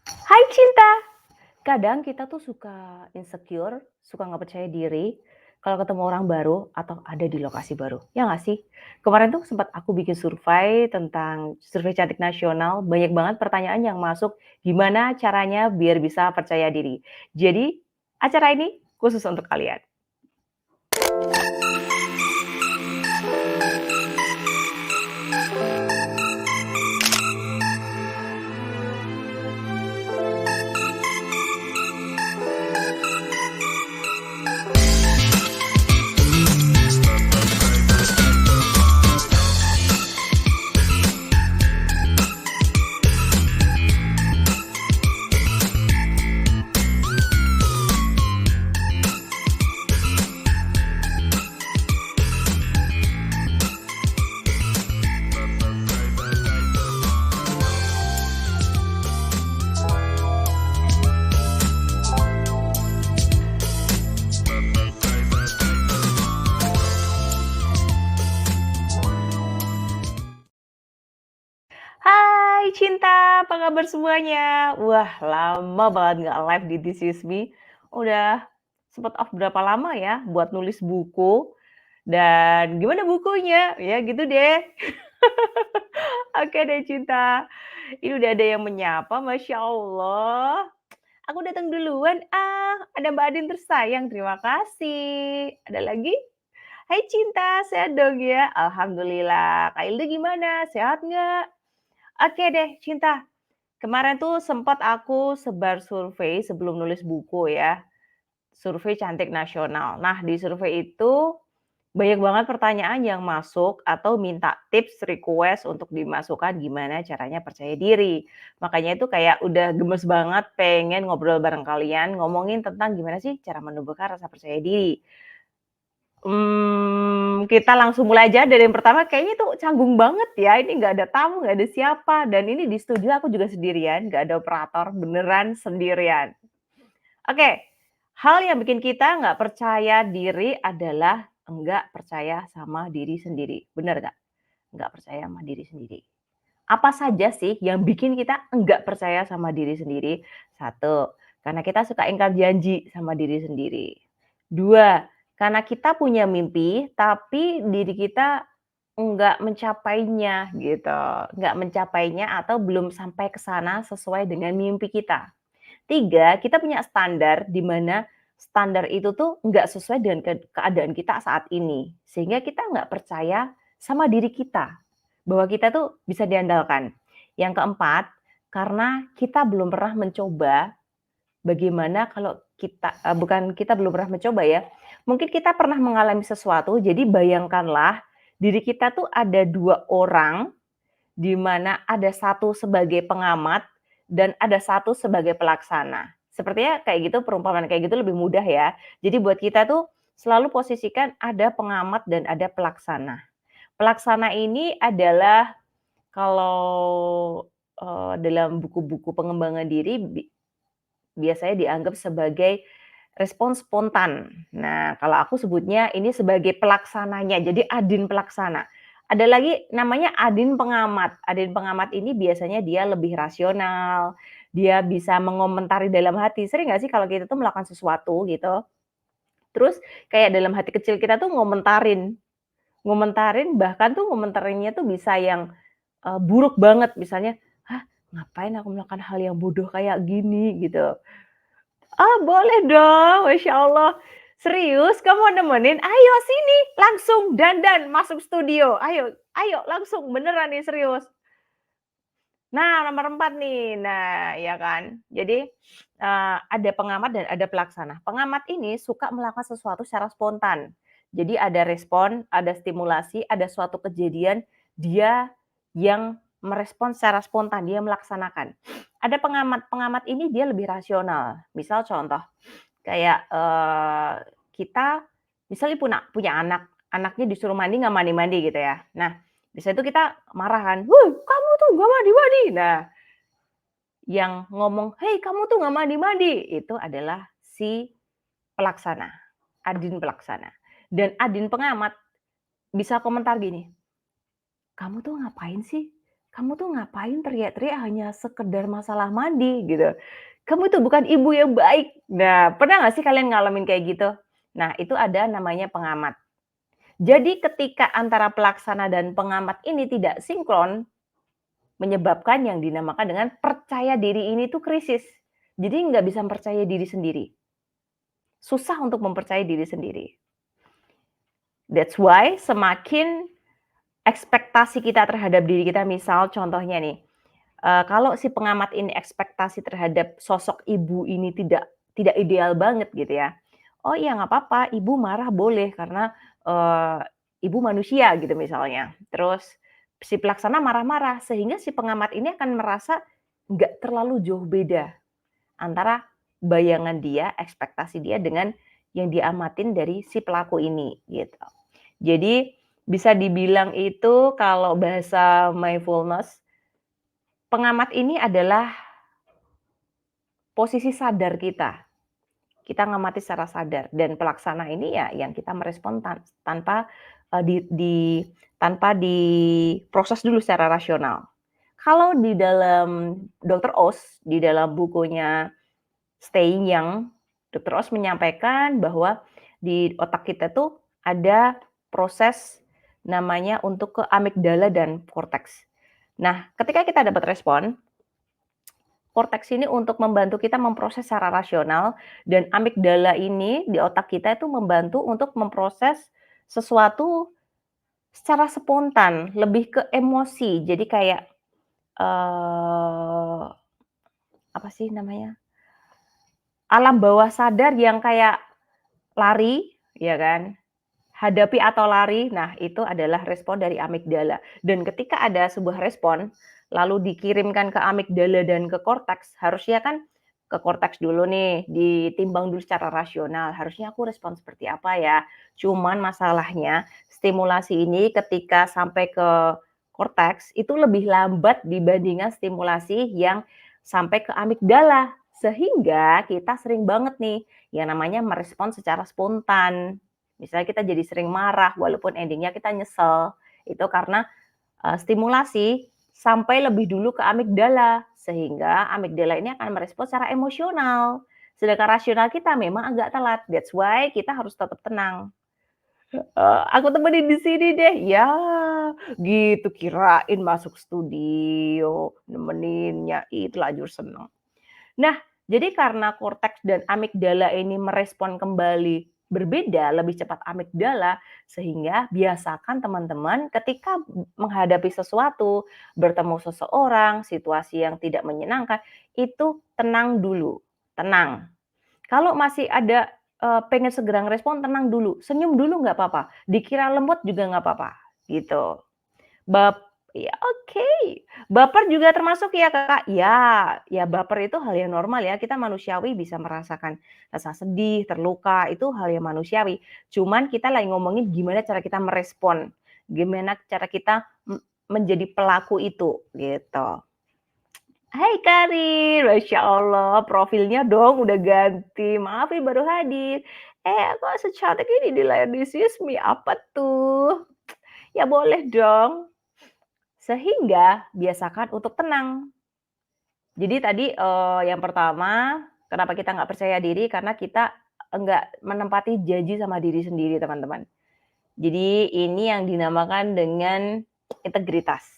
Hai cinta, kadang kita tuh suka insecure, suka nggak percaya diri kalau ketemu orang baru atau ada di lokasi baru, ya nggak sih? Kemarin tuh sempat aku bikin survei tentang survei cantik nasional, banyak banget pertanyaan yang masuk, gimana caranya biar bisa percaya diri. Jadi, acara ini khusus untuk kalian. Hai cinta, apa kabar semuanya? Wah, lama banget nggak live di This Is Me. Udah sempet off berapa lama ya buat nulis buku, dan gimana bukunya? Ya gitu deh. Oke deh cinta, ini udah ada yang menyapa, Masya Allah. Aku datang duluan, ada Mbak Adin tersayang, terima kasih. Ada lagi? Hai cinta, sehat dong ya? Alhamdulillah. Kak Ilda gimana? Sehat nggak? Oke deh cinta, kemarin tuh sempat aku sebar survei sebelum nulis buku ya, survei cantik nasional. Nah, di survei itu banyak banget pertanyaan yang masuk atau minta tips, request untuk dimasukkan gimana caranya percaya diri. Makanya itu kayak udah gemes banget pengen ngobrol bareng kalian, ngomongin tentang gimana sih cara menumbuhkan rasa percaya diri. Kita langsung mulai aja dari yang pertama, kayaknya itu canggung banget ya, ini nggak ada tamu, nggak ada siapa, dan ini di studio aku juga sendirian, nggak ada operator, beneran sendirian. Oke, hal yang bikin kita nggak percaya diri adalah nggak percaya sama diri sendiri, bener nggak? Nggak percaya sama diri sendiri. Apa saja sih yang bikin kita nggak percaya sama diri sendiri? Satu, karena kita suka ingkar janji sama diri sendiri. Dua, karena kita punya mimpi, tapi diri kita nggak mencapainya gitu, nggak mencapainya atau belum sampai ke sana sesuai dengan mimpi kita. Tiga, kita punya standar di mana standar itu tuh nggak sesuai dengan keadaan kita saat ini, sehingga kita nggak percaya sama diri kita, bahwa kita tuh bisa diandalkan. Yang keempat, karena kita belum pernah mencoba bagaimana kalau bukan kita belum pernah mencoba ya, mungkin kita pernah mengalami sesuatu, jadi bayangkanlah diri kita tuh ada 2 orang, di mana ada satu sebagai pengamat dan ada satu sebagai pelaksana. Sepertinya kayak gitu, perumpamaan kayak gitu lebih mudah ya. Jadi buat kita tuh selalu posisikan ada pengamat dan ada pelaksana. Pelaksana ini adalah kalau, dalam buku-buku pengembangan diri biasanya dianggap sebagai respon spontan. Nah, kalau aku sebutnya ini sebagai pelaksananya, jadi adin pelaksana. Ada lagi namanya adin pengamat. Adin pengamat ini biasanya dia lebih rasional, dia bisa mengomentari dalam hati. Sering nggak sih kalau kita tuh melakukan sesuatu gitu, terus kayak dalam hati kecil kita tuh ngomentarin, ngomentarin bahkan tuh ngomentarinnya tuh bisa yang, buruk banget. Misalnya, "Hah, ngapain aku melakukan hal yang bodoh kayak gini?" Gitu. "Oh, boleh dong, Masya Allah. Serius kamu mau nemenin? Ayo sini, langsung dandan masuk studio. Ayo ayo langsung, beneran nih serius." Nah, nomor 4 nih. Nah, ya kan. Jadi, ada pengamat dan ada pelaksana. Pengamat ini suka melakukan sesuatu secara spontan. Jadi ada respon, ada stimulasi, ada suatu kejadian, dia yang merespon secara spontan, dia melaksanakan. Ada pengamat, pengamat ini dia lebih rasional. Misal contoh, kayak, kita misalnya punya anak, anaknya disuruh mandi nggak mandi-mandi gitu ya. Nah, di situ kita marah kan, "Woi, kamu tuh nggak mandi-mandi." Nah, yang ngomong, "Hei, kamu tuh nggak mandi-mandi," itu adalah si pelaksana, adin pelaksana. Dan adin pengamat bisa komentar gini, "Kamu tuh ngapain sih? "Kamu tuh ngapain teriak-teriak hanya sekedar masalah mandi?" Gitu. "Kamu itu bukan ibu yang baik." Nah, pernah nggak sih kalian ngalamin kayak gitu? Nah, itu ada namanya pengamat. Jadi ketika antara pelaksana dan pengamat ini tidak sinkron, menyebabkan yang dinamakan dengan percaya diri ini tuh krisis. Jadi nggak bisa percaya diri sendiri. Susah untuk mempercayai diri sendiri. That's why semakin ekspektasi kita terhadap diri kita, misal contohnya nih, kalau si pengamat ini ekspektasi terhadap sosok ibu ini tidak ideal banget gitu ya. Oh iya nggak apa-apa, ibu marah boleh karena, eee, ibu manusia gitu misalnya. Terus si pelaksana marah-marah sehingga si pengamat ini akan merasa nggak terlalu jauh beda antara bayangan dia, ekspektasi dia dengan yang diamatin dari si pelaku ini gitu. Jadi bisa dibilang itu kalau bahasa mindfulness, pengamat ini adalah posisi sadar kita. Kita ngamati secara sadar dan pelaksana ini ya yang kita merespon tanpa, tanpa diproses dulu secara rasional. Kalau di dalam Dr. Oz, di dalam bukunya Staying Young, Dr. Oz menyampaikan bahwa di otak kita tuh ada proses namanya untuk ke amigdala dan korteks. Nah, ketika kita dapat respon, korteks ini untuk membantu kita memproses secara rasional dan amigdala ini di otak kita itu membantu untuk memproses sesuatu secara spontan, lebih ke emosi. Jadi kayak, eee, apa sih namanya, alam bawah sadar yang kayak lari, ya kan, hadapi atau lari, nah itu adalah respon dari amigdala. Dan ketika ada sebuah respon, lalu dikirimkan ke amigdala dan ke korteks, harusnya kan ke korteks dulu nih, ditimbang dulu secara rasional, harusnya aku respon seperti apa ya. Cuman masalahnya stimulasi ini ketika sampai ke korteks itu lebih lambat dibandingkan stimulasi yang sampai ke amigdala. Sehingga kita sering banget nih yang namanya merespon secara spontan. Misalnya kita jadi sering marah walaupun endingnya kita nyesel, itu karena, stimulasi sampai lebih dulu ke amigdala, sehingga amigdala ini akan merespon secara emosional. Sedangkan rasional kita memang agak telat, that's why kita harus tetap tenang. "Aku temenin di sini deh." Ya, gitu kirain masuk studio, nemeninnya, ih terlanjur seneng. Nah, jadi karena korteks dan amigdala ini merespon kembali berbeda, lebih cepat amigdala, sehingga biasakan teman-teman ketika menghadapi sesuatu, bertemu seseorang, situasi yang tidak menyenangkan, itu tenang dulu, tenang. Kalau masih ada, pengen segera ngerespon, tenang dulu, senyum dulu nggak apa-apa, dikira lemot juga nggak apa-apa, gitu. Bap ya oke. Baper juga termasuk ya, Kakak? Ya, ya baper itu hal yang normal ya, kita manusiawi bisa merasakan rasa sedih, terluka, itu hal yang manusiawi. Cuman kita lagi ngomongin gimana cara kita merespon, gimana cara kita menjadi pelaku itu, gitu. Hai Karin, Masya Allah profilnya dong udah ganti, maaf ya baru hadir. Kok secantik ini di layar This Is Me, apa tuh? Ya boleh dong. Sehingga biasakan untuk tenang. Jadi tadi, yang pertama, kenapa kita nggak percaya diri, karena kita enggak menempati janji sama diri sendiri, teman-teman. Jadi ini yang dinamakan dengan integritas.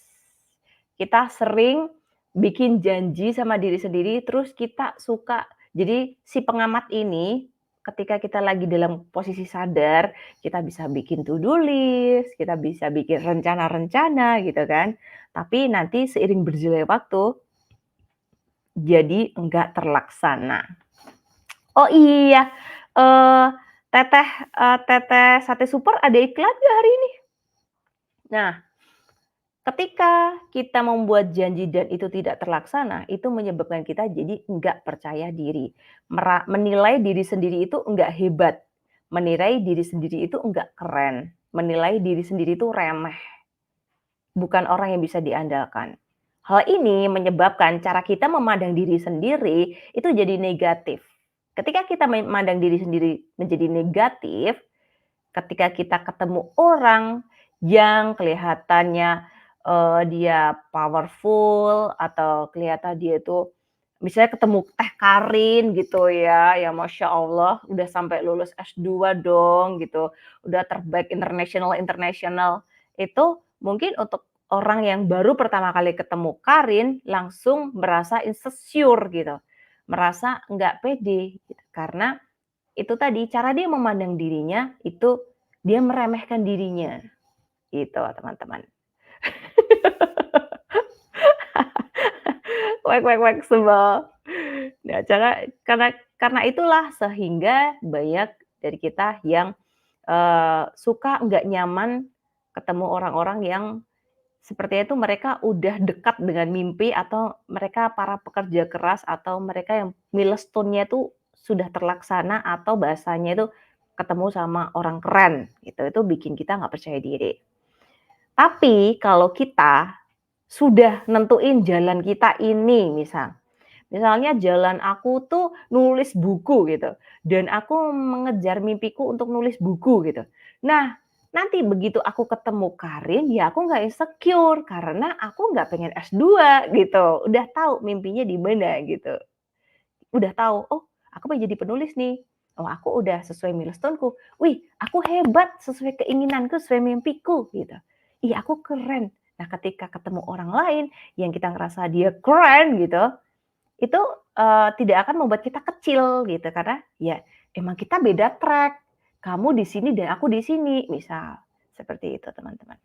Kita sering bikin janji sama diri sendiri, terus kita suka jadi si pengamat ini, ketika kita lagi dalam posisi sadar, kita bisa bikin to do list, kita bisa bikin rencana-rencana gitu kan. Tapi nanti seiring berjalannya waktu, jadi enggak terlaksana. Oh iya, eee, Teteh Sate Super ada iklan nggak hari ini? Nah, ketika kita membuat janji dan itu tidak terlaksana, itu menyebabkan kita jadi enggak percaya diri. Menilai diri sendiri itu enggak hebat, menilai diri sendiri itu enggak keren, menilai diri sendiri itu remeh, bukan orang yang bisa diandalkan. Hal ini menyebabkan cara kita memandang diri sendiri itu jadi negatif. Ketika kita memandang diri sendiri menjadi negatif, ketika kita ketemu orang yang kelihatannya, dia powerful atau kelihatan dia itu misalnya ketemu Teh Karin gitu ya, ya Masya Allah udah sampai lulus S2 dong gitu, udah terbaik internasional-internasional. Itu mungkin untuk orang yang baru pertama kali ketemu Karin, langsung merasa insecure gitu, merasa nggak pede gitu. Karena itu tadi, cara dia memandang dirinya itu dia meremehkan dirinya, gitu teman-teman. Wek wek wek, sebel. Nah, karena itulah sehingga banyak dari kita yang, suka nggak nyaman ketemu orang-orang yang sepertinya itu mereka udah dekat dengan mimpi atau mereka para pekerja keras atau mereka yang milestone-nya itu sudah terlaksana atau bahasanya itu ketemu sama orang keren gitu, itu bikin kita nggak percaya diri. Tapi kalau kita sudah nentuin jalan kita ini misalnya jalan aku tuh nulis buku gitu, dan aku mengejar mimpiku untuk nulis buku gitu. Nah, nanti begitu aku ketemu Karin, ya aku nggak insecure karena aku nggak pengen S2 gitu, udah tahu mimpinya di mana gitu. Udah tahu, "Oh, aku pengen jadi penulis nih. Oh, aku udah sesuai milestone-ku. Wih, aku hebat sesuai keinginanku, sesuai mimpiku," gitu. "Ih, aku keren." Nah, ketika ketemu orang lain yang kita ngerasa dia keren gitu, itu, tidak akan membuat kita kecil gitu, karena ya emang kita beda track. Kamu di sini dan aku di sini, misal. Seperti itu, teman-teman.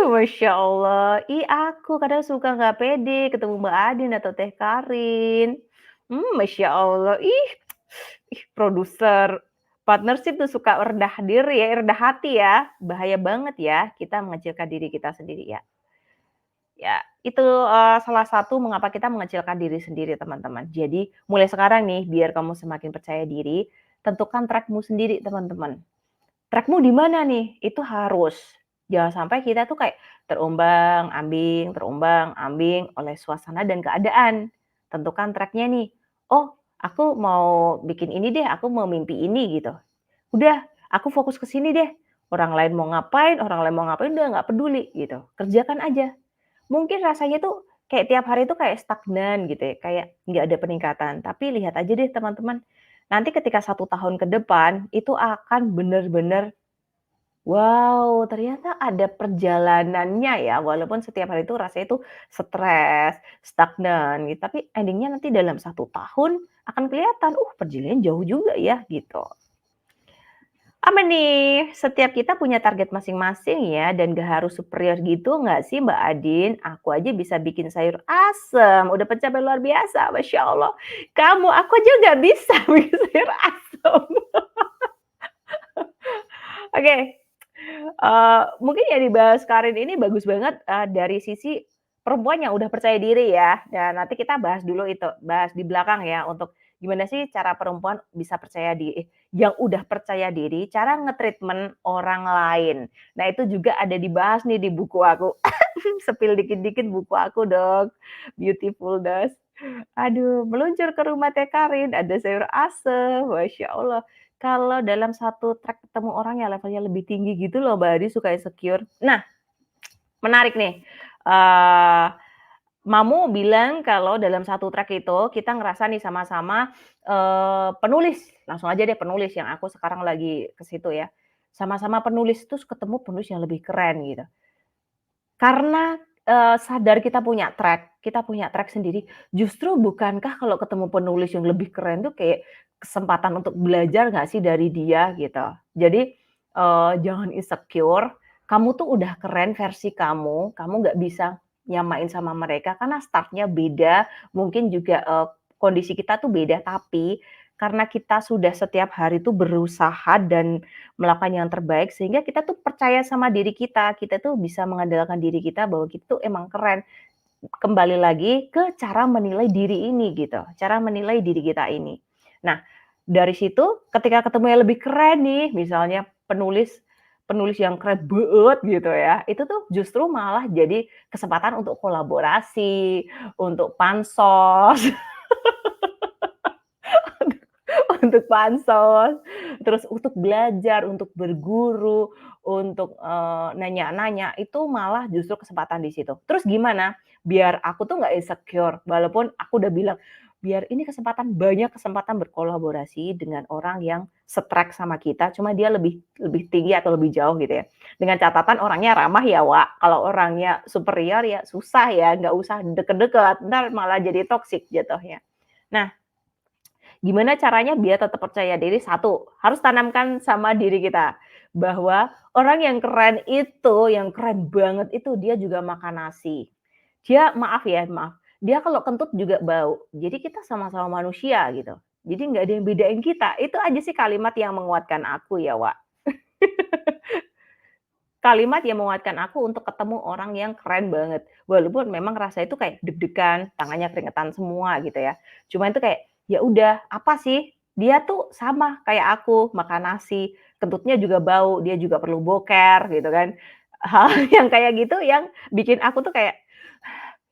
Masya Allah. Aku kadang suka nggak pede ketemu Mbak Adin atau Teh Karin. Masya Allah. Produser. Partnership tuh suka rendah diri ya, rendah hati ya. Bahaya banget ya kita mengecilkan diri kita sendiri ya. Ya, itu, salah satu mengapa kita mengecilkan diri sendiri, teman-teman. Jadi, mulai sekarang nih, biar kamu semakin percaya diri, tentukan track-mu sendiri, teman-teman. Track-mu di mana nih? Itu harus. Jangan sampai kita tuh kayak terombang-ambing oleh suasana dan keadaan. Tentukan track-nya nih. Oh, aku mau bikin ini deh, aku mau mimpi ini gitu. Udah, aku fokus ke sini deh. Orang lain mau ngapain udah nggak peduli gitu. Kerjakan aja. Mungkin rasanya tuh kayak tiap hari tuh kayak stagnan gitu ya, kayak nggak ada peningkatan. Tapi lihat aja deh teman-teman, nanti ketika 1 tahun ke depan, itu akan bener-bener, wow ternyata ada perjalanannya ya, walaupun setiap hari itu rasanya itu stres, stagnan gitu, tapi ending-nya nanti dalam 1 tahun akan kelihatan, perjalanannya jauh juga ya, gitu. Apa nih, setiap kita punya target masing-masing ya, dan gak harus superior gitu nggak sih Mbak Adin? Aku aja bisa bikin sayur asem, udah pencapaian luar biasa, Masya Allah. Aku aja nggak bisa bikin sayur asem. Oke, mungkin yang dibahas Karin ini bagus banget, dari sisi perempuan yang udah percaya diri ya. Dan nanti kita bahas dulu itu, bahas di belakang ya, untuk gimana sih cara perempuan bisa percaya diri yang udah percaya diri, cara nge-treatment orang lain. Nah, itu juga ada dibahas nih di buku aku. Spill dikit-dikit buku aku dong, Beautiful Dose. Aduh, meluncur ke rumah Teh Karin, ada sayur asem, Masya Allah. Kalau dalam satu track ketemu orang yang levelnya lebih tinggi gitu loh, Mbak Adi suka insecure. Nah, menarik nih, eee, Mamu bilang kalau dalam satu track itu kita ngerasa nih sama-sama, penulis, langsung aja deh penulis yang aku sekarang lagi ke situ ya. Sama-sama penulis, terus ketemu penulis yang lebih keren gitu. Karena, sadar kita punya track sendiri, justru bukankah kalau ketemu penulis yang lebih keren tuh kayak kesempatan untuk belajar nggak sih dari dia gitu. Jadi, jangan insecure, kamu tuh udah keren versi kamu nggak bisa nyamain sama mereka karena start-nya beda, mungkin juga, kondisi kita tuh beda, tapi karena kita sudah setiap hari tuh berusaha dan melakukan yang terbaik sehingga kita tuh percaya sama diri kita tuh bisa mengandalkan diri kita bahwa kita tuh emang keren. Kembali lagi ke cara menilai diri ini gitu, cara menilai diri kita ini. Nah, dari situ ketika ketemu yang lebih keren nih, misalnya penulis penulis yang keren banget gitu ya, itu tuh justru malah jadi kesempatan untuk kolaborasi, untuk pansos, untuk pansos, terus untuk belajar, untuk berguru, untuk, nanya-nanya, itu malah justru kesempatan di situ. Terus gimana biar aku tuh nggak insecure, walaupun aku udah bilang, biar ini banyak kesempatan berkolaborasi dengan orang yang se-track sama kita, cuma dia lebih lebih tinggi atau lebih jauh gitu ya. Dengan catatan orangnya ramah ya, Wak, kalau orangnya superior ya susah ya, nggak usah deket-deket, entar malah jadi toksik jatuhnya. Nah, gimana caranya biar tetap percaya diri? Satu, harus tanamkan sama diri kita, bahwa orang yang keren banget itu dia juga makan nasi. Dia maaf, dia kalau kentut juga bau. Jadi kita sama-sama manusia gitu. Jadi nggak ada yang bedain kita. Itu aja sih kalimat yang menguatkan aku ya, Wak. Kalimat yang menguatkan aku untuk ketemu orang yang keren banget. Walaupun memang rasa itu kayak deg-degan, tangannya keringetan semua gitu ya. Cuma itu kayak, ya udah, apa sih? Dia tuh sama kayak aku, makan nasi, kentutnya juga bau, dia juga perlu boker gitu kan. Hal yang kayak gitu yang bikin aku tuh kayak,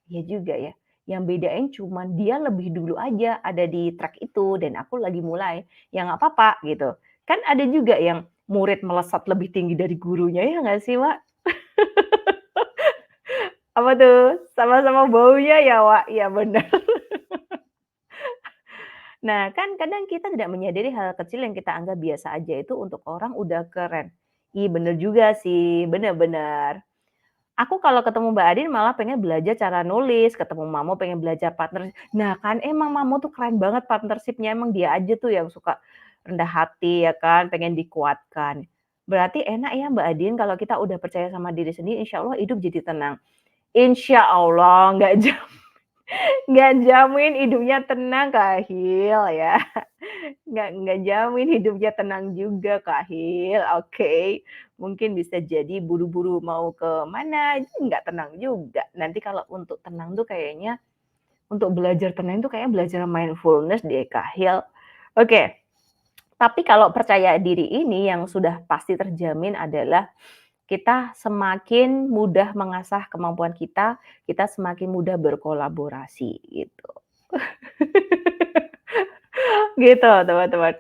"Ya juga ya, yang bedain cuman dia lebih dulu aja ada di track itu dan aku lagi mulai, ya nggak apa-apa," gitu. Kan ada juga yang murid melesat lebih tinggi dari gurunya, ya nggak sih, Wak? Apa tuh? Sama-sama baunya ya, Wak? Iya bener. Nah, kan kadang kita tidak menyadari hal kecil yang kita anggap biasa aja itu untuk orang udah keren. Ih, bener juga sih, bener bener. Aku kalau ketemu Mbak Adin malah pengen belajar cara nulis, ketemu Mamo pengen belajar partner. Nah kan emang Mamo tuh keren banget partnership-nya, emang dia aja tuh yang suka rendah hati ya kan, pengen dikuatkan. Berarti enak ya Mbak Adin kalau kita udah percaya sama diri sendiri, insya Allah hidup jadi tenang. Insya Allah nggak jamin hidupnya tenang Kak Hil ya. Nggak jamin hidupnya tenang juga, Kak Hil, oke. Mungkin bisa jadi buru-buru mau ke mana, itu nggak tenang juga. Nanti kalau untuk tenang tuh kayaknya untuk belajar tenang itu kayaknya belajar mindfulness deh, Kak Hil. Oke, tapi kalau percaya diri ini yang sudah pasti terjamin adalah kita semakin mudah mengasah kemampuan kita semakin mudah berkolaborasi, gitu. Gitu, teman-teman.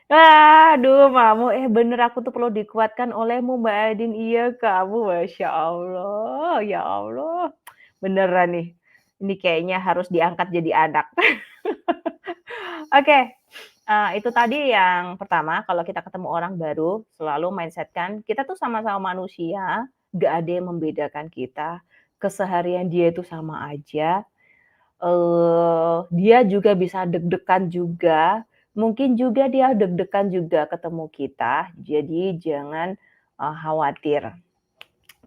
Aduh, Mamu, bener aku tuh perlu dikuatkan olehmu, Mbak Adin. Iya, kamu Masya Allah, ya Allah. Beneran nih, ini kayaknya harus diangkat jadi anak. Oke, itu tadi yang pertama, kalau kita ketemu orang baru, selalu mindset-kan, kita tuh sama-sama manusia, nggak ada yang membedakan kita, keseharian dia itu sama aja, dia juga bisa deg-degan juga, mungkin juga dia deg-degan juga ketemu kita, jadi jangan, khawatir.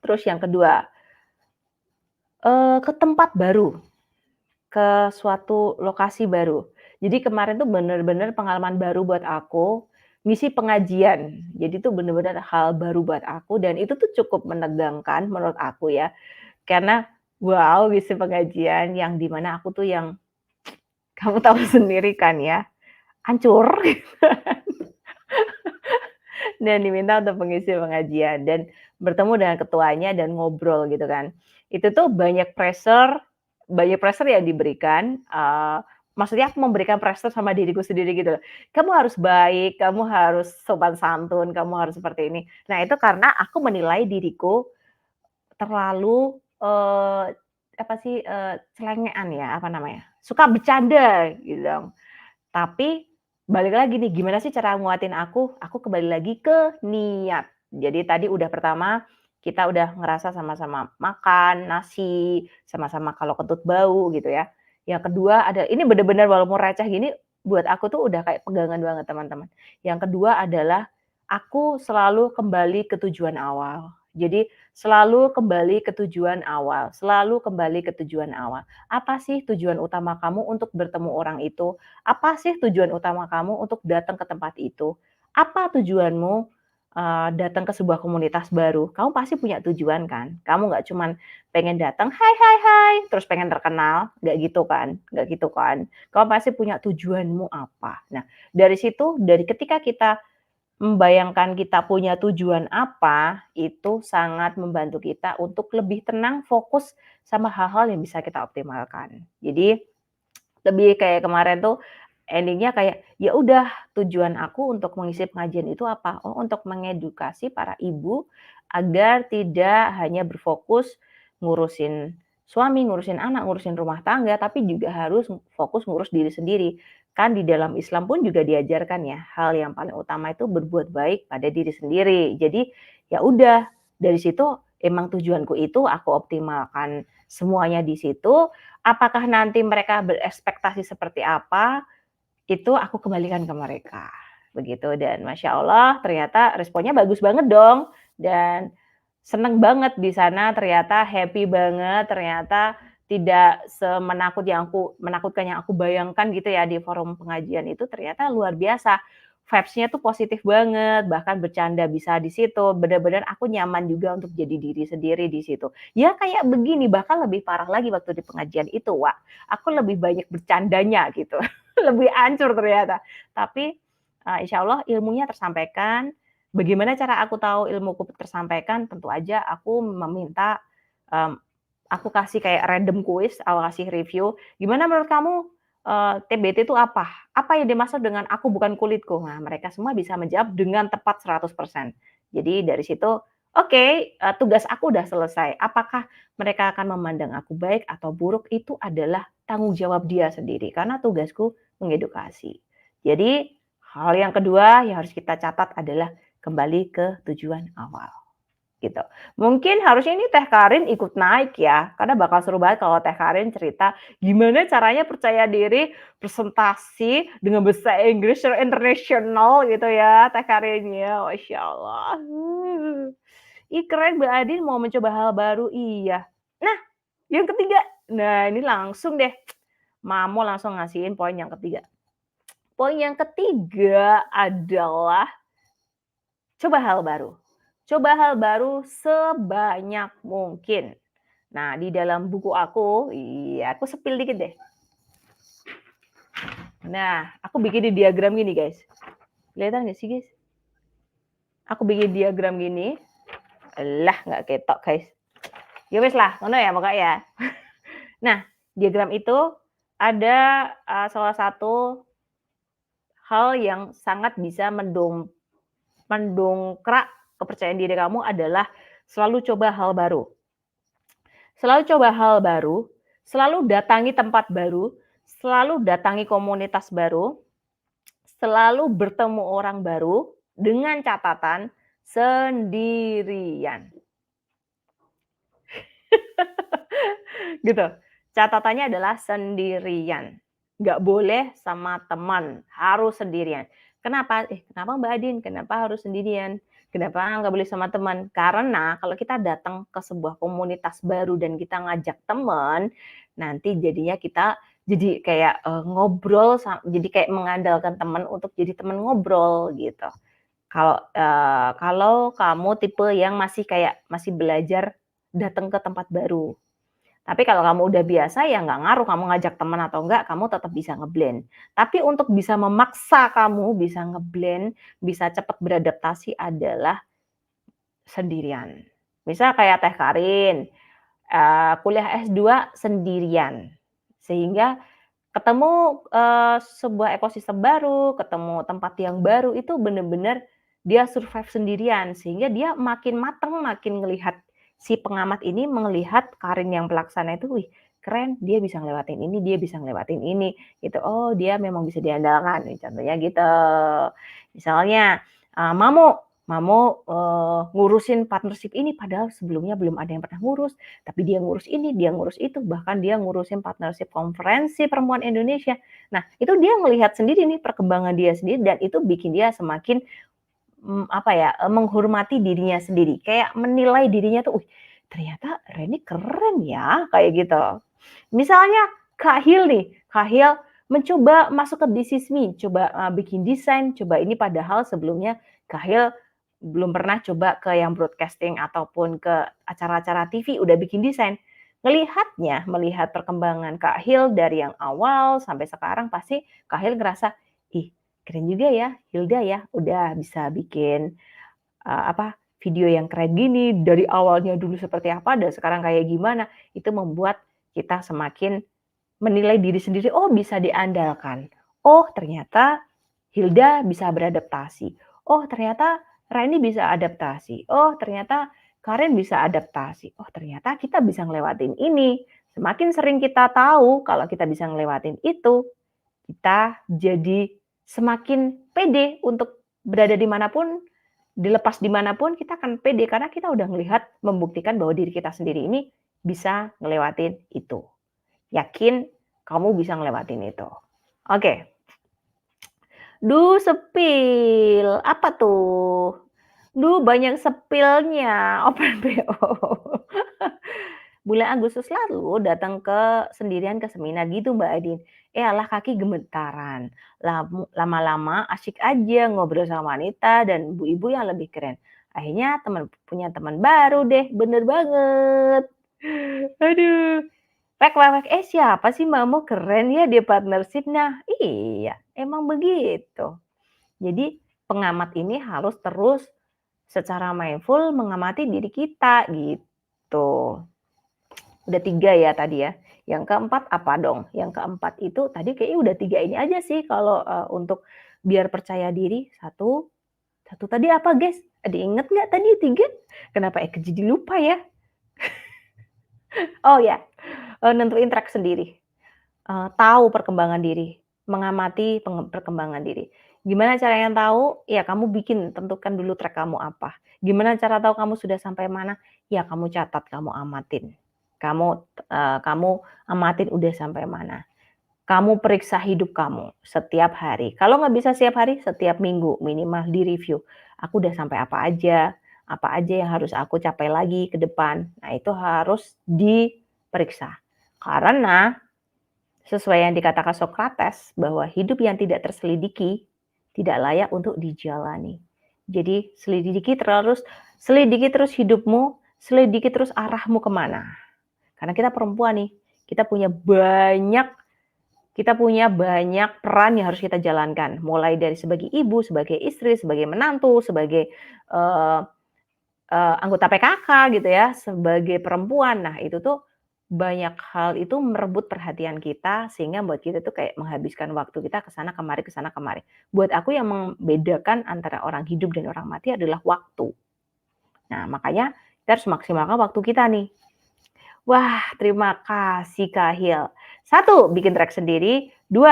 Terus yang kedua, ke tempat baru, ke suatu lokasi baru. Jadi kemarin tuh bener-bener pengalaman baru buat aku, ngisi pengajian. Jadi tuh bener-bener hal baru buat aku dan itu tuh cukup menegangkan menurut aku ya, karena wow, ngisi pengajian yang di mana aku tuh yang kamu tahu sendiri kan ya, hancur dan diminta untuk mengisi pengajian dan bertemu dengan ketuanya dan ngobrol gitu kan. Itu tuh banyak pressure yang diberikan, maksudnya aku memberikan pressure sama diriku sendiri gitu loh. Kamu harus baik, kamu harus sopan santun, kamu harus seperti ini. Nah itu karena aku menilai diriku terlalu, apa sih, celengean ya, apa namanya, suka bercanda gitu dong. Tapi, balik lagi nih, gimana sih cara nguatin aku? Aku kembali lagi ke niat. Jadi tadi udah pertama, kita udah ngerasa sama-sama makan nasi, sama-sama kalau kentut bau gitu ya. Yang kedua ada ini bener-bener walaupun receh gini, buat aku tuh udah kayak pegangan banget teman-teman. Yang kedua adalah, aku selalu kembali ke tujuan awal. Jadi, selalu kembali ke tujuan awal selalu kembali ke tujuan awal. Apa sih tujuan utama kamu untuk bertemu orang itu? Apa sih tujuan utama kamu untuk datang ke tempat itu? Apa tujuanmu, datang ke sebuah komunitas baru? Kamu pasti punya tujuan kan? Kamu nggak cuman pengen datang, "Hai hai hai," terus pengen terkenal, nggak gitu kan. Kamu pasti punya tujuanmu apa. Nah, dari situ, dari ketika kita membayangkan kita punya tujuan apa, itu sangat membantu kita untuk lebih tenang, fokus sama hal-hal yang bisa kita optimalkan. Jadi, lebih kayak kemarin tuh ending-nya kayak, ya udah tujuan aku untuk mengisi pengajian itu apa? Oh, untuk mengedukasi para ibu agar tidak hanya berfokus ngurusin suami, ngurusin anak, ngurusin rumah tangga, tapi juga harus fokus ngurus diri sendiri. Kan di dalam Islam pun juga diajarkan ya, hal yang paling utama itu berbuat baik pada diri sendiri. Jadi, ya udah, dari situ emang tujuanku itu aku optimalkan semuanya di situ. Apakah nanti mereka berekspektasi seperti apa, itu aku kembalikan ke mereka, begitu. Dan masya Allah ternyata responnya bagus banget dong, dan seneng banget di sana, ternyata happy banget, ternyata tidak menakutkan yang aku bayangkan gitu ya di forum pengajian itu, ternyata luar biasa. Vibes-nya tuh positif banget, bahkan bercanda bisa di situ, bener-bener aku nyaman juga untuk jadi diri sendiri di situ. Ya kayak begini, bahkan lebih parah lagi waktu di pengajian itu, Wak, aku lebih banyak bercandanya gitu. Lebih hancur ternyata. Tapi, insya Allah ilmunya tersampaikan. Bagaimana cara aku tahu ilmuku tersampaikan? Tentu aja aku meminta, mmm, aku kasih kayak random quiz, aku kasih review, "Gimana menurut kamu, TBT itu apa? Apa yang dimaksud dengan aku bukan kulitku?" Nah, mereka semua bisa menjawab dengan tepat 100%. Jadi dari situ, oke, tugas aku udah selesai. Apakah mereka akan memandang aku baik atau buruk, itu adalah tanggung jawab dia sendiri, karena tugasku mengedukasi. Jadi, hal yang kedua yang harus kita catat adalah kembali ke tujuan awal, gitu. Mungkin harusnya ini Teh Karin ikut naik ya, karena bakal seru banget kalau Teh Karin cerita gimana caranya percaya diri presentasi dengan bahasa Inggris secara internasional gitu ya, Teh Karin ya, masya Allah. Ih keren Mbak Adin mau mencoba hal baru, iya. Nah, yang ketiga, nah ini langsung deh, Mamo langsung ngasihin poin yang ketiga. Poin yang ketiga adalah coba hal baru. Coba hal baru sebanyak mungkin. Nah, di dalam buku aku, iya, aku sepil dikit deh. Nah, aku bikin di diagram gini, guys. Kelihatan nggak sih, guys? Aku bikin diagram gini. Lah, nggak ketok, guys. Ya wes lah, ngono ya pokoknya ya. Nah, diagram itu ada salah satu hal yang sangat bisa mendongkrak kepercayaan diri kamu adalah selalu coba hal baru. Selalu coba hal baru, selalu datangi tempat baru, selalu datangi komunitas baru, selalu bertemu orang baru dengan catatan sendirian. Gitu. Catatannya adalah sendirian. Nggak boleh sama teman, harus sendirian. Kenapa? Kenapa Mbak Adin? Kenapa harus sendirian? Kenapa nggak boleh sama teman? Karena kalau kita datang ke sebuah komunitas baru dan kita ngajak teman, nanti jadinya kita jadi kayak ngobrol, jadi kayak mengandalkan teman untuk jadi teman ngobrol gitu. Kalau kamu tipe yang masih kayak masih belajar datang ke tempat baru. Tapi kalau kamu udah biasa ya nggak ngaruh kamu ngajak teman atau enggak, kamu tetap bisa ngeblend. Tapi untuk bisa memaksa kamu bisa ngeblend, bisa cepat beradaptasi adalah sendirian. Misal kayak Teh Karin, kuliah S2 sendirian. Sehingga ketemu, sebuah ekosistem baru, ketemu tempat yang baru, itu bener-bener dia survive sendirian. Sehingga dia makin mateng, makin ngelihat si pengamat ini melihat Karin yang pelaksana itu, "Wih keren, dia bisa ngelewatin ini, dia bisa ngelewatin ini," gitu. "Oh dia memang bisa diandalkan," contohnya gitu. Misalnya, Mamo, ngurusin partnership ini padahal sebelumnya belum ada yang pernah ngurus, tapi dia ngurus ini, dia ngurus itu, bahkan dia ngurusin partnership konferensi perempuan Indonesia. Nah, itu dia melihat sendiri nih perkembangan dia sendiri dan itu bikin dia semakin, menghormati dirinya sendiri, kayak menilai dirinya tuh, "Wih, ternyata Reni keren ya," kayak gitu. Misalnya Kak Hil nih, Kak Hil mencoba masuk ke This Is Me, coba, bikin desain, coba ini padahal sebelumnya Kak Hil belum pernah coba ke yang broadcasting ataupun ke acara-acara TV udah bikin desain. Melihat perkembangan Kak Hil dari yang awal sampai sekarang pasti Kak Hil ngerasa, "Ih, keren juga ya Hilda ya, udah bisa bikin, video yang keren gini, dari awalnya dulu seperti apa dan sekarang kayak gimana." Itu membuat kita semakin menilai diri sendiri, oh bisa diandalkan, Oh ternyata Hilda bisa beradaptasi. Oh ternyata Reni bisa adaptasi. Oh ternyata Karen bisa adaptasi. Oh ternyata kita bisa ngelewatin ini. Semakin sering kita tahu kalau kita bisa ngelewatin itu, kita jadi semakin pede untuk berada di manapun, dilepas di manapun kita akan pede karena kita udah ngelihat, membuktikan bahwa diri kita sendiri ini bisa ngelewatin itu. Yakin kamu bisa ngelewatin itu. Oke. Sepil. Apa tuh? Banyak sepilnya. Open BO. Bulan Agustus lalu datang sendirian ke seminar gitu Mbak Adin. Alah kaki gemetaran. Lama-lama asyik aja ngobrol sama wanita dan ibu-ibu yang lebih keren. Akhirnya punya teman baru deh. Bener banget. Aduh. Wek, siapa sih Mamo keren ya dia partnership. Nah, iya, emang begitu. Jadi pengamat ini harus terus secara mindful mengamati diri kita gitu. Udah 3 ya tadi ya. Yang keempat apa dong? Yang keempat itu tadi kayaknya udah 3 ini aja sih kalau, untuk biar percaya diri. Satu tadi apa guys? Ada inget nggak tadi 3? Kenapa jadi lupa ya? Oh ya, nentuin track sendiri. Tahu perkembangan diri, mengamati perkembangan diri. Gimana caranya tahu? Ya kamu tentukan dulu track kamu apa. Gimana cara tahu kamu sudah sampai mana? Ya kamu catat, kamu amatin. Kamu amatin udah sampai mana. Kamu periksa hidup kamu setiap hari. Kalau nggak bisa setiap hari, setiap minggu minimal di-review. Aku udah sampai apa aja yang harus aku capai lagi ke depan. Nah itu harus diperiksa. Karena sesuai yang dikatakan Sokrates, bahwa hidup yang tidak terselidiki tidak layak untuk dijalani. Jadi selidiki terus hidupmu, selidiki terus arahmu kemana. Karena kita perempuan nih, kita punya banyak peran yang harus kita jalankan. Mulai dari sebagai ibu, sebagai istri, sebagai menantu, sebagai uh, anggota PKK gitu ya, sebagai perempuan. Nah itu tuh banyak hal itu merebut perhatian kita sehingga buat kita tuh kayak menghabiskan waktu kita ke sana kemari ke sana kemari. Buat aku yang membedakan antara orang hidup dan orang mati adalah waktu. Nah, makanya kita harus maksimalkan waktu kita nih. Wah, terima kasih Kak Hil. 1, bikin track sendiri. 2,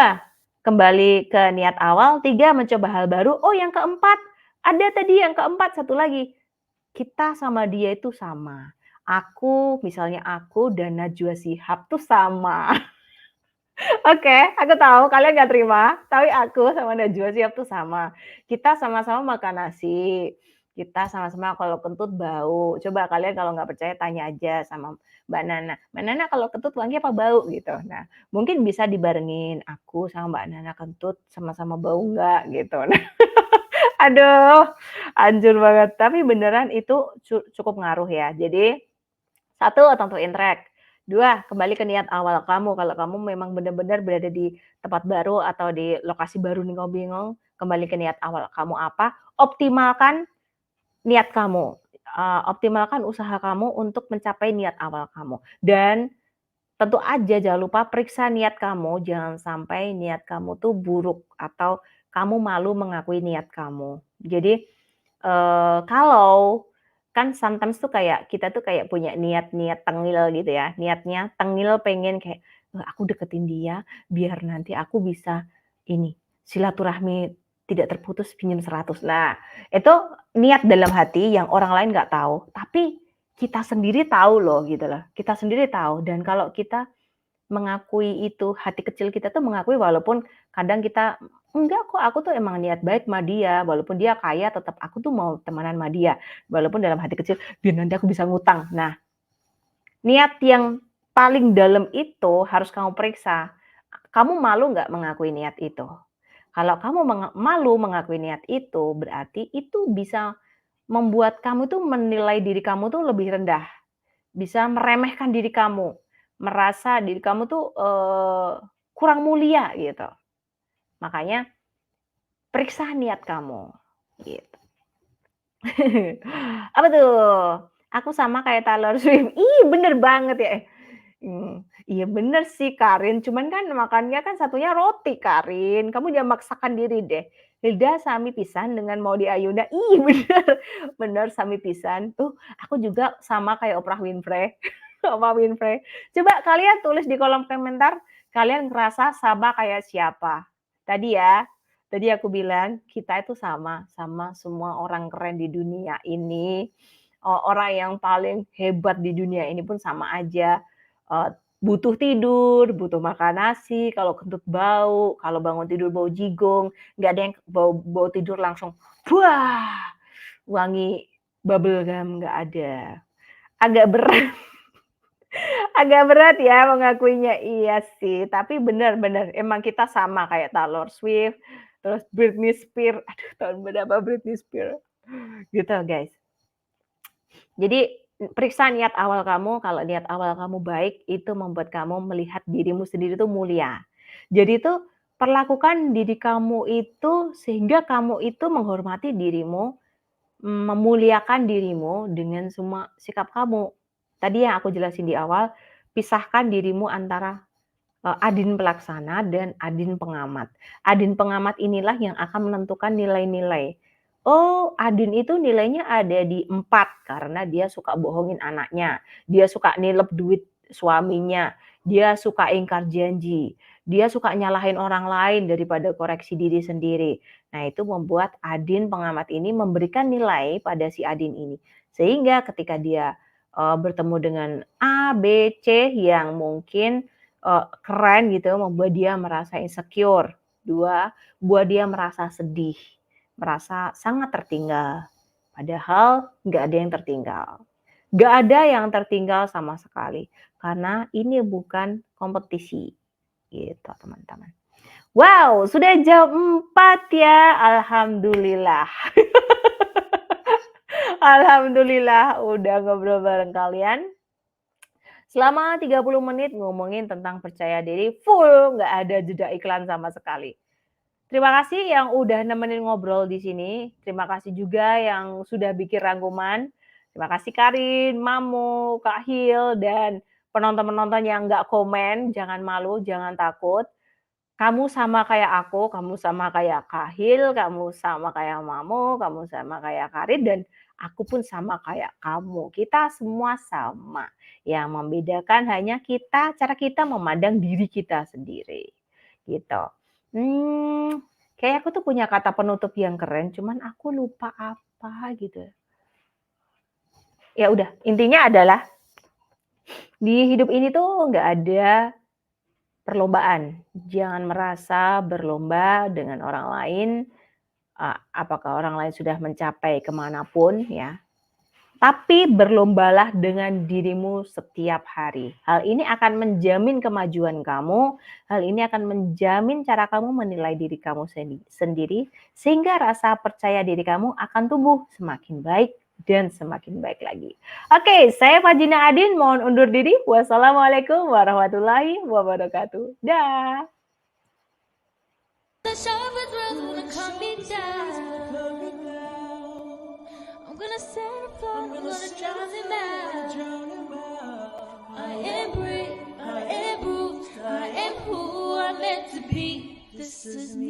kembali ke niat awal. 3, mencoba hal baru. Oh, yang keempat, ada tadi yang keempat, satu lagi. Kita sama dia itu sama. Misalnya aku dan Najwa Shihab tuh sama. Oke, aku tahu kalian nggak terima, tapi aku sama Najwa Shihab tuh sama. Kita sama-sama makan nasi, kita sama-sama kalau kentut bau. Coba kalian kalau nggak percaya tanya aja sama Mbak Nana. Mbak Nana kalau kentut wangi apa bau gitu. Nah, mungkin bisa dibarengin aku sama Mbak Nana kentut sama-sama bau nggak gitu. Nah, aduh, anjur banget. Tapi beneran itu cukup ngaruh ya. Jadi 1, tentuin track. 2, kembali ke niat awal kamu. Kalau kamu memang benar-benar berada di tempat baru atau di lokasi baru nih kamu bingung, kembali ke niat awal kamu apa, optimalkan niat kamu. Optimalkan usaha kamu untuk mencapai niat awal kamu. Dan tentu aja jangan lupa periksa niat kamu, jangan sampai niat kamu tuh buruk atau kamu malu mengakui niat kamu. Jadi, kalau kan sometimes tuh kayak kita tuh kayak punya niat-niat tengil gitu ya, niatnya tengil pengen kayak, aku deketin dia biar nanti aku bisa ini, silaturahmi tidak terputus pinjam 100. Nah, itu niat dalam hati yang orang lain nggak tahu, tapi kita sendiri tahu loh gitu loh, kita sendiri tahu dan kalau kita mengakui itu, hati kecil kita tuh mengakui walaupun kadang kita, "Enggak kok, aku tuh emang niat baik sama dia, walaupun dia kaya tetap aku tuh mau temenan sama dia." Walaupun dalam hati kecil, "Biar nanti aku bisa ngutang." Nah, niat yang paling dalam itu harus kamu periksa. Kamu malu nggak mengakui niat itu? Kalau kamu malu mengakui niat itu, berarti itu bisa membuat kamu tuh menilai diri kamu tuh lebih rendah. Bisa meremehkan diri kamu, merasa diri kamu tuh, kurang mulia gitu. Makanya periksa niat kamu, gitu. Apa tuh? Aku sama kayak Taylor Swift. Ih, bener banget ya. Iya bener sih Karin, cuman kan makannya kan satunya roti Karin, kamu jangan maksakan diri deh. Hilda sami pisan dengan Maudy Ayunda, ih bener, bener sami pisan. Aku juga sama kayak Oprah Winfrey, Oprah Winfrey. Coba kalian tulis di kolom komentar, kalian ngerasa sama kayak siapa? Tadi ya, tadi aku bilang kita itu sama, sama semua orang keren di dunia ini. Orang yang paling hebat di dunia ini pun sama aja. Eee, butuh tidur, butuh makan nasi, kalau kentut bau, kalau bangun tidur bau jigong, nggak ada yang bau bau tidur langsung, "Wah, wangi bubble gum," nggak ada. Agak berat agak berat ya mengakuinya, iya sih, tapi bener bener, emang kita sama kayak Taylor Swift, terus Britney Spears, aduh tahun berapa Britney Spears, gitu guys. Jadi, periksa niat awal kamu, kalau niat awal kamu baik, itu membuat kamu melihat dirimu sendiri itu mulia. Jadi itu, perlakukan diri kamu itu sehingga kamu itu menghormati dirimu, memuliakan dirimu dengan semua sikap kamu. Tadi yang aku jelasin di awal, pisahkan dirimu antara, adin pelaksana dan adin pengamat. Adin pengamat inilah yang akan menentukan nilai-nilai. Oh, adin itu nilainya ada di 4 karena dia suka bohongin anaknya, dia suka nilep duit suaminya, dia suka ingkar janji, dia suka nyalahin orang lain daripada koreksi diri sendiri. Nah, itu membuat adin pengamat ini memberikan nilai pada si adin ini. Sehingga ketika dia, bertemu dengan A, B, C yang mungkin keren gitu, membuat dia merasa insecure. 2, buat dia merasa sedih, merasa sangat tertinggal. Padahal nggak ada yang tertinggal. Nggak ada yang tertinggal sama sekali, karena ini bukan kompetisi, gitu teman-teman. Wow, sudah jam 4 ya, alhamdulillah. Alhamdulillah udah ngobrol bareng kalian. Selama 30 menit ngomongin tentang percaya diri full, nggak ada jeda iklan sama sekali. Terima kasih yang udah nemenin ngobrol di sini. Terima kasih juga yang sudah bikin rangkuman. Terima kasih Karin, Mamu, Kak Hil, dan penonton-penonton yang nggak komen. Jangan malu, jangan takut. Kamu sama kayak aku, kamu sama kayak Kak Hil, kamu sama kayak Mamu, kamu sama kayak Karin, dan aku pun sama kayak kamu. Kita semua sama. Yang membedakan hanya cara kita memandang diri kita sendiri. Gitu. Kayak aku tuh punya kata penutup yang keren, cuman aku lupa apa gitu. Ya udah, intinya adalah di hidup ini tuh nggak ada perlombaan. Jangan merasa berlomba dengan orang lain, apakah orang lain sudah mencapai kemanapun ya, tapi berlombalah dengan dirimu setiap hari. Hal ini akan menjamin kemajuan kamu, hal ini akan menjamin cara kamu menilai diri kamu sendiri, sehingga rasa percaya diri kamu akan tumbuh semakin baik dan semakin baik lagi. Oke, saya Fajina Adin, mohon undur diri. Wassalamualaikum warahmatullahi wabarakatuh. Dah. I am brave, I am who I'm meant to be. This is me.